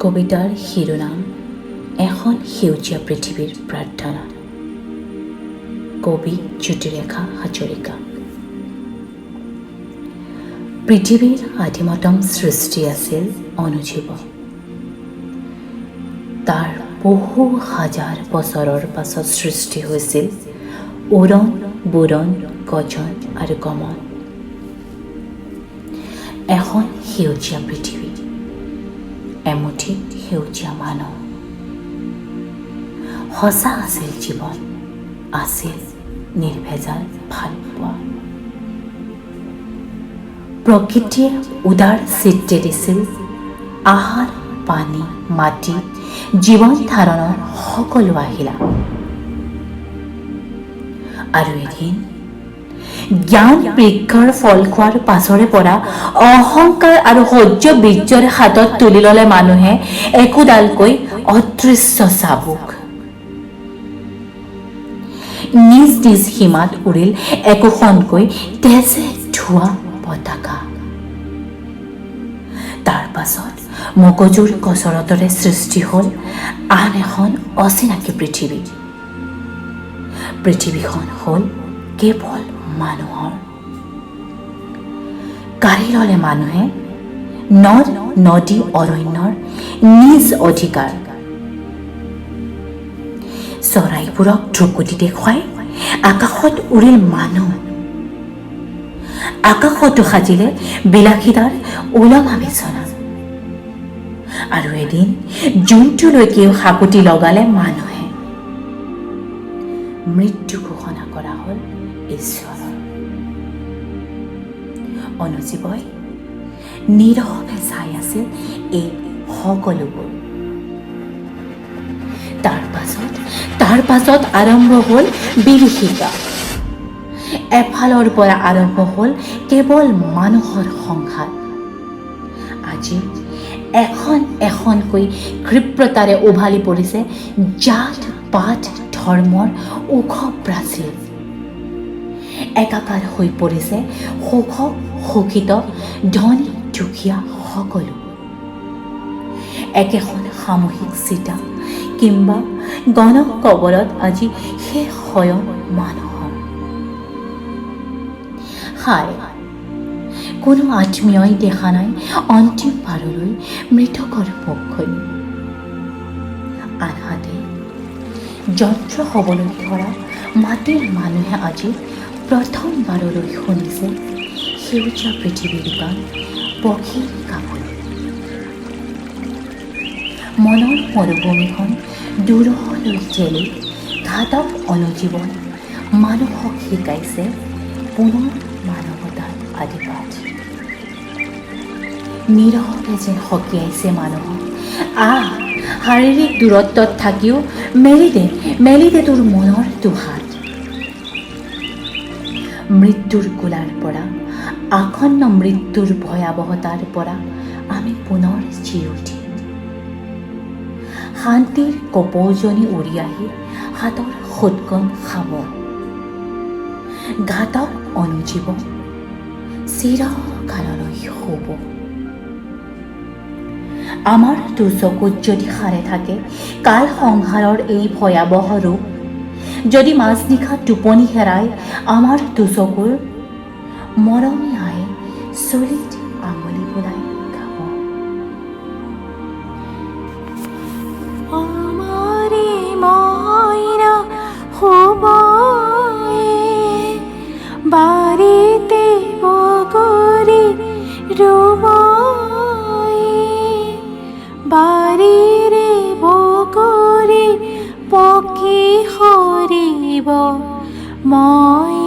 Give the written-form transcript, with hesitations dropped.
কবিতাৰ শিৰোনাম এখন সেউজীয়া পৃথিৱীৰ প্ৰাৰ্থনা। কবি জ্যোতিৰেখা হাজৰিকা। পৃথিৱীৰ আদিমতম সৃষ্টি আছিল অনুজীৱ। তাৰ বহু হাজাৰ বছৰৰ পাছত সৃষ্টি হৈছিল উৰণ, বুৰণ, গজন আৰু গমন। এখন সেউজীয়া পৃথিৱী, এমুঠি সেউজীয়া মানুহ। সঁচা আছিল জীৱন, আছিল নিৰ্ভেজাল ভালপোৱা। প্ৰকৃতিয়ে উদাৰ চিত্তে দিছিল আহাৰ, পানী, মাটি, জীৱন ধাৰণৰ সকলো আহিলা। আৰু এদিন জ্ঞান বৃক্ষৰ ফল খোৱাৰ পাছৰে পৰা অহংকাৰ আৰু সহ্য বীৰ্যৰ হাতত তুলি ল'লে মানুহে একোডালকৈ অদৃশ্য চাবুক। নিজ নিজ সীমাত উৰিল একোখনকৈ তেজে ধোৱা পতাকা। তাৰ পাছত মগজুৰ কচৰতৰে সৃষ্টি হ'ল আন এখন অচিনাকি পৃথিৱী। পৃথিৱীখন হ'ল কেৱল মানুহৰ। কাঢ়ি ল'লে মানুহে নদ নদী অৰণ্যৰ নিজ অধিকাৰ। চৰাইবোৰক ধ্ৰুকুটি দেখুৱাই আকাশত উৰিল মানুহ। আকাশতো সাজিলে বিলাসিতাৰ ওলমা বিচনা। আৰু এদিন জোনটোলৈকেও হাকুটি লগালে মানুহে। মৃত্যু ঘোষণা কৰা হ'ল ঈশ্বৰৰ। অনুজীৱই নীৰৱে চাই আছিল এই সকলোবোৰ। তাৰ পাছত আৰম্ভ হ'ল বিভীষিকা। এফালৰ পৰা আৰম্ভ হ'ল কেৱল মানুহৰ সংঘাত। আজি এখন এখনকৈ ক্ষিপ্ৰতাৰে উভালি পৰিছে জাত পাত ধৰ্মৰ ওখ প্ৰাচীৰ। একাকাৰ হৈ পৰিছে শোষক শোষিত, ধনী দুখীয়া সকলো। একেখন সামূহিক চিতা কিম্বা গণ কবলত আজি শেষ শয়ন মানুহৰ। হায়, কোনো আত্মীয়ই দেখা নাই অন্তিম বাৰলৈ মৃতকৰ মুখখনি। আনহাতে যন্ত্ৰ হ'বলৈ ধৰা মাটিৰ মানুহে আজি প্ৰথমবাৰলৈ শুনিছে সেউজীয়া পৃথিৱীৰ গান পক্ষীৰ কাকত। মনৰ মৰুভূমিখন দূৰলৈ ঠেলি ঘাতক অনুজীৱন মানুহক শিকাইছে পুনৰ মানৱতাৰ আদিপাঠ। নীৰৱে যেন সকীয়াইছে মানুহক, শাৰীৰিক দূৰত্বত থাকিও মেলি দে তোৰ মনৰ দুহাত। মৃত্যুৰ কোলাৰ পৰা, আসন্ন মৃত্যুৰ ভয়াৱহতাৰ পৰা আমি পুনৰ জি উঠিম। শান্তিৰ কপৌজনি উৰি আহি হাতৰ সুতকণ খাব। ঘাতক অনুজীৱ চিৰকাললৈ শুব। আমাৰ দুচকুত যদি সাৰে থাকে কাল সংহাৰৰ এই ভয়াৱহ ৰূপ, যদি মাজনিশা টোপনি হেৰাই আমাৰ দুচকুৰ, মৰমী আয়ে চুলিত আঙুলি বোলাই গাব। আমাৰে ময়না হবয়ে বাড়িতে বগৰি ৰুবয়ে, বাড়িৰে বগৰি পক্ষী হৰিব মই